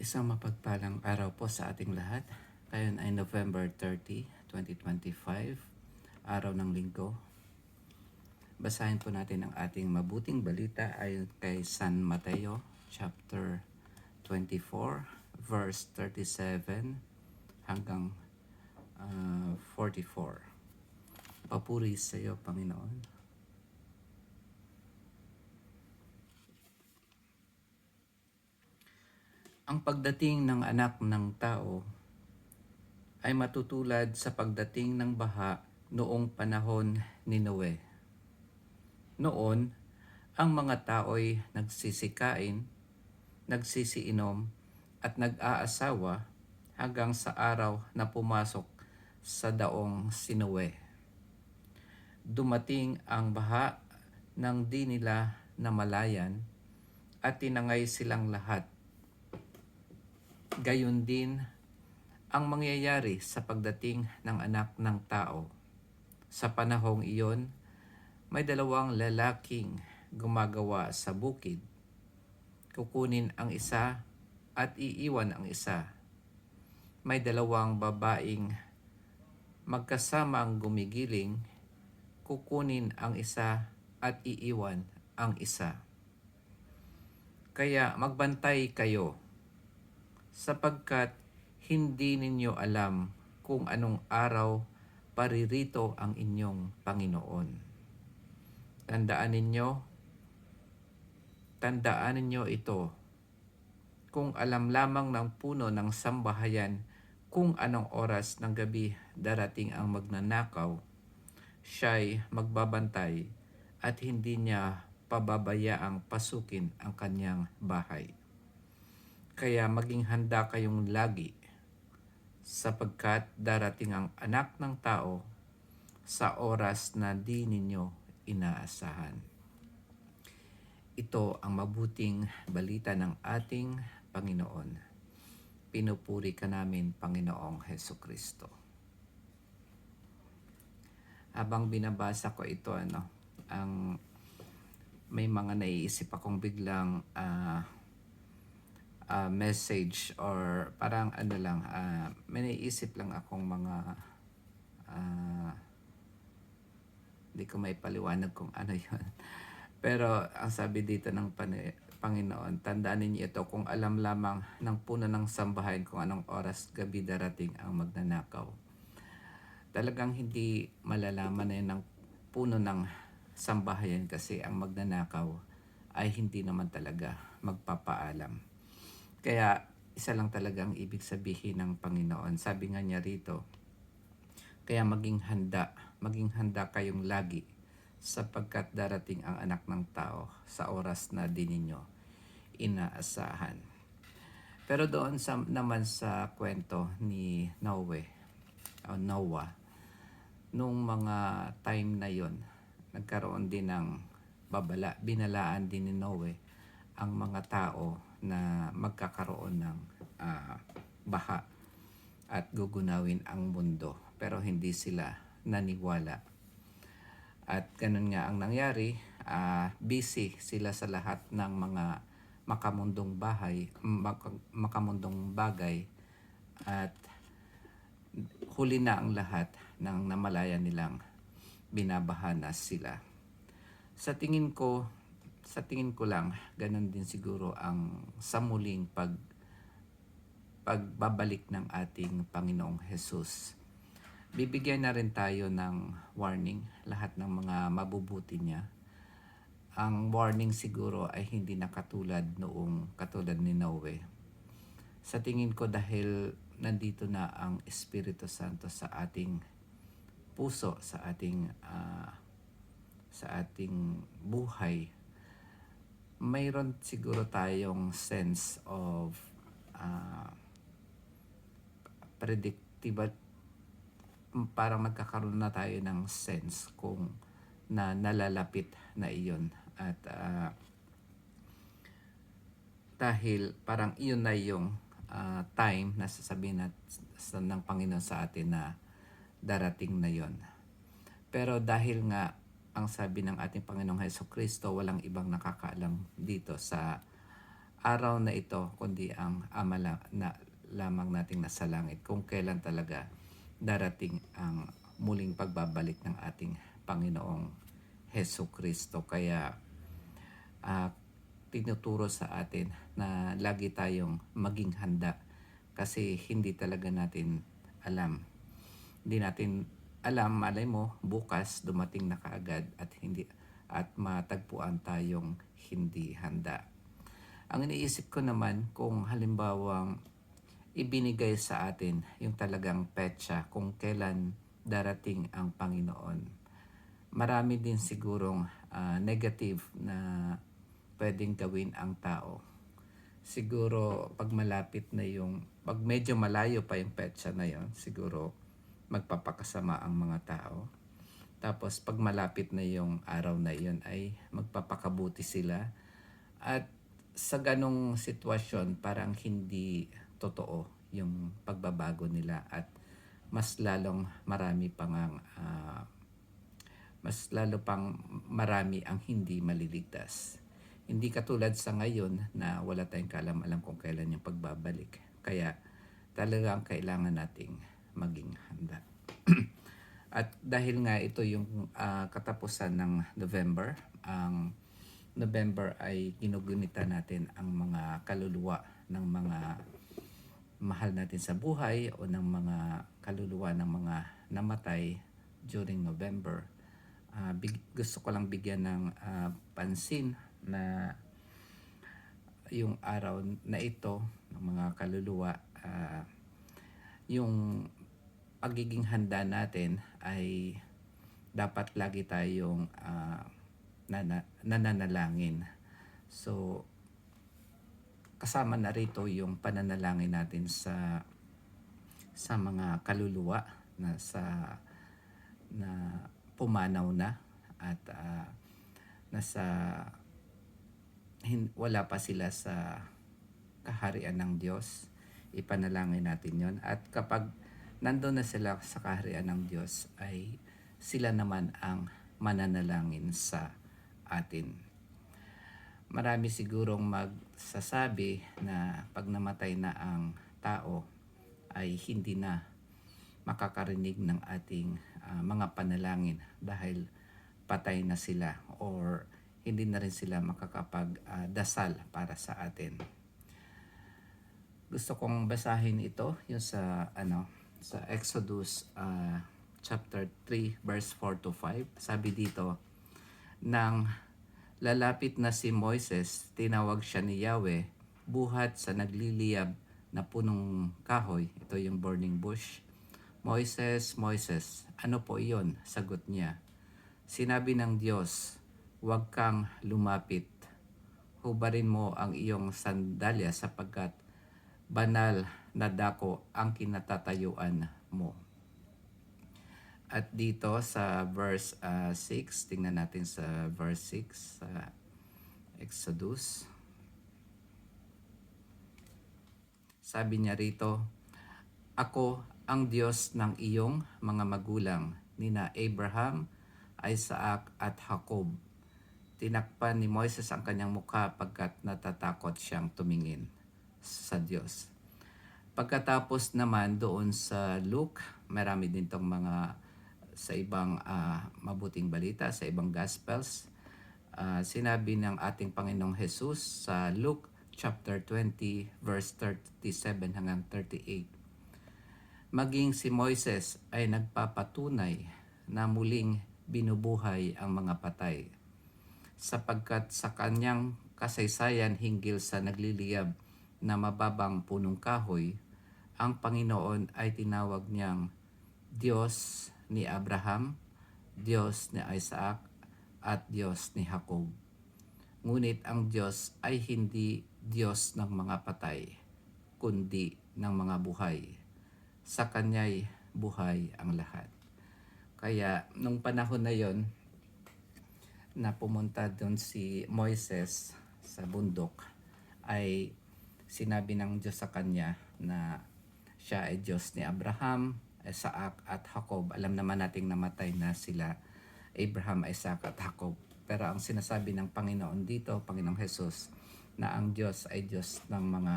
Isang mapagpalang araw po sa ating lahat. Ngayon ay November 30, 2025, araw ng linggo. Basahin po natin ang ating mabuting balita ayon kay San Mateo, chapter 24, verse 37 hanggang 44. Papuri sa iyo, Panginoon. Ang pagdating ng anak ng tao ay matutulad sa pagdating ng baha noong panahon ni Noe. Noon, ang mga tao'y nagsisikain, nagsisiinom at nag-aasawa hanggang sa araw na pumasok sa daong si Noe. Dumating ang baha nang di nila namalayan at tinangay silang lahat. Gayon din ang mangyayari sa pagdating ng anak ng tao. Sa panahong iyon, may dalawang lalaking gumagawa sa bukid. Kukunin ang isa at iiwan ang isa. May dalawang babaeng magkasamang gumigiling. Kukunin ang isa at iiwan ang isa. Kaya magbantay kayo, sapagkat hindi ninyo alam kung anong araw paririto ang inyong Panginoon. Tandaan ninyo ito. Kung alam lamang ng puno ng sambahayan kung anong oras ng gabi darating ang magnanakaw, siya'y magbabantay at hindi niya pababayaang pasukin ang kanyang bahay. Kaya maging handa kayong lagi, sapagkat darating ang anak ng tao sa oras na di ninyo inaasahan. Ito ang mabuting balita ng ating Panginoon. Pinupuri ka namin, Panginoong Hesukristo. Habang binabasa ko ito, may mga naiisip akong biglang message or parang may naiisip lang akong mga hindi ko may paliwanag kung ano yun. Pero ang sabi dito ng Panginoon, tandaan ninyo ito, kung alam lamang ng puno ng sambahayan kung anong oras gabi darating ang magnanakaw. Talagang hindi malalaman na yun ng puno ng sambahayan kasi ang magnanakaw ay hindi naman talaga magpapaalam. Kaya isa lang talaga ang ibig sabihin ng Panginoon. Sabi nga niya rito, kaya maging handa kayong lagi, sapagkat darating ang anak ng tao sa oras na di ninyo inaasahan. Pero doon naman sa kwento ni Noah, nung mga time na yon, nagkaroon din ng binalaan din ni Noe ang mga tao na magkakaroon ng baha at gugunawin ang mundo. Pero hindi sila naniwala. At ganun nga ang nangyari, busy sila sa lahat ng mga makamundong bagay at huli na ang lahat ng namalayan nilang binabaha na sila. Sa tingin ko lang, ganun din siguro ang sa muling pagbabalik ng ating Panginoong Jesus. Bibigyan na rin tayo ng warning, lahat ng mga mabubuti niya. Ang warning siguro ay hindi na katulad ni Noe. Sa tingin ko dahil nandito na ang Espiritu Santo sa ating puso, sa ating buhay, mayroon siguro tayong sense of predictable, parang magkakaroon na tayo ng sense kung na nalalapit na iyon. At dahil parang iyon na yung time na sasabihin ng Panginoon sa atin na darating na yon. Pero dahil nga ang sabi ng ating Panginoong Hesukristo, walang ibang nakakaalam dito sa araw na ito, kundi ang Ama lamang nating nasa langit, kung kailan talaga darating ang muling pagbabalik ng ating Panginoong Hesus Kristo. Kaya ah, tinuturo sa atin na lagi tayong maging handa kasi hindi talaga natin alam. Hindi natin alam, malay mo, bukas dumating na kaagad at matagpuan tayong hindi handa. Ang iniisip ko naman kung halimbawang ibinigay sa atin yung talagang petsa kung kailan darating ang Panginoon. Marami din sigurong negative na pwedeng gawin ang tao. Siguro pag medyo malayo pa yung petsa na yon, siguro magpapakasama ang mga tao. Tapos pag malapit na yung araw na yon ay magpapakabuti sila. At sa ganong sitwasyon parang hindi totoo yung pagbabago nila at mas lalong marami pang mas lalo pang marami ang hindi maliligtas. Hindi katulad sa ngayon na wala tayong kaalam-alam kung kailan yung pagbabalik. Kaya talagang kailangan nating maging handa. At dahil nga ito yung katapusan ng November, ang November ay ginugunita natin ang mga kaluluwa ng mga mahal natin sa buhay o ng mga kaluluwa ng mga namatay during November. Gusto ko lang bigyan ng pansin na yung araw na ito ng mga kaluluwa, yung pagiging handa natin ay dapat lagi tayong nananalangin. So, kasama na rito yung pananalangin natin sa mga kaluluwa na pumanaw na at wala pa sila sa kaharian ng Diyos. Ipanalangin natin yon. At kapag nandun na sila sa kaharian ng Diyos, ay sila naman ang mananalangin sa atin. Marami sigurong magsasabi na pag namatay na ang tao ay hindi na makakarinig ng ating mga panalangin dahil patay na sila or hindi na rin sila makakapagdasal para sa atin. Gusto kong basahin ito yung sa Exodus chapter 3 verse 4 to 5. Sabi dito, nang lalapit na si Moises, tinawag siya ni Yahweh buhat sa nagliliyab na punong kahoy. Ito yung burning bush. Moises, Moises, ano po iyon? Sagot niya. Sinabi ng Diyos, huwag kang lumapit. Hubarin mo ang iyong sandalya sapagkat banal na dako ang kinatatayuan mo. At dito sa verse 6, tingnan natin sa verse 6 sa Exodus. Sabi niya rito, ako ang Diyos ng iyong mga magulang, nina Abraham, Isaac at Jacob. Tinakpan ni Moises ang kanyang mukha pagkat natatakot siyang tumingin sa Diyos. Pagkatapos naman doon sa Luke, marami din tong mga sa ibang mabuting balita, sa ibang Gospels. Sinabi ng ating Panginoong Hesus sa Luke chapter 20 verse 37 hanggang 38. Maging si Moises ay nagpapatunay na muling binubuhay ang mga patay, sapagkat sa kanyang kasaysayan hinggil sa nagliliyab na mababang punong kahoy, ang Panginoon ay tinawag niyang Diyos ni Abraham, Diyos ni Isaac, at Diyos ni Jacob. Ngunit ang Diyos ay hindi Diyos ng mga patay, kundi ng mga buhay. Sa Kanya'y buhay ang lahat. Kaya nung panahon na yon na pumunta doon si Moises sa bundok, ay sinabi ng Diyos sa kanya na siya ay Diyos ni Abraham, Isaac at Jacob. Alam naman nating namatay na sila Abraham, Isaac at Jacob. Pero ang sinasabi ng Panginoon dito, Panginoong Hesus, na ang Diyos ay Diyos ng mga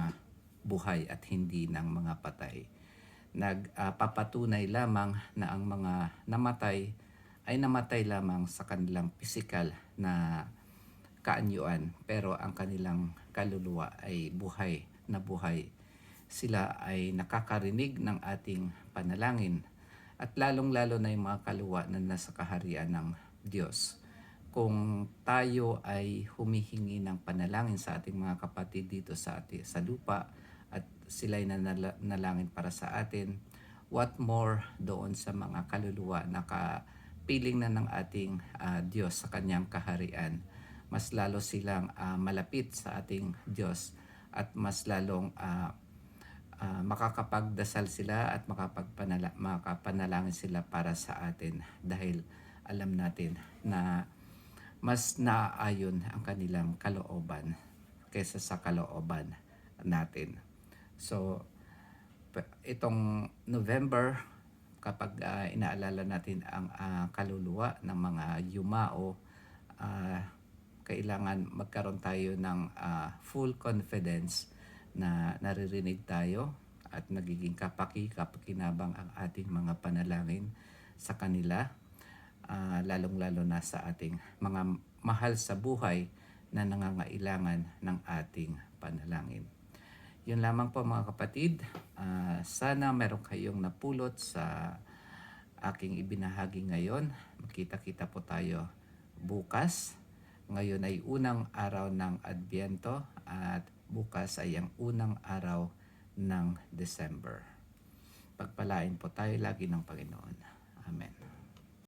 buhay at hindi ng mga patay. Nagpapatunay lamang na ang mga namatay ay namatay lamang sa kanilang pisikal na kaanyuan, pero ang kanilang kaluluwa ay buhay na buhay. Sila ay nakakarinig ng ating panalangin at lalong-lalo na yung mga kaluluwa na nasa kaharian ng Diyos. Kung tayo ay humihingi ng panalangin sa ating mga kapatid dito sa lupa at sila ay nanalangin para sa atin, what more doon sa mga kaluluwa na kapiling na ng ating Diyos sa kanyang kaharian. Mas lalo silang malapit sa ating Diyos at mas lalong makakapagdasal sila at makapanalangin sila para sa atin dahil alam natin na mas naaayon ang kanilang kalooban kaysa sa kalooban natin. So, itong November, kapag inaalala natin ang kaluluwa ng mga yumao, kailangan magkaroon tayo ng full confidence na naririnig tayo at nagiging kapakinabang ang ating mga panalangin sa kanila, lalong-lalo na sa ating mga mahal sa buhay na nangangailangan ng ating panalangin. Yun lamang po mga kapatid. Sana meron kayong napulot sa aking ibinahagi ngayon. Magkita-kita po tayo bukas. Ngayon ay unang araw ng Adbyento at bukas ay ang unang araw ng December. Pagpalain po tayo lagi ng Panginoon. Amen.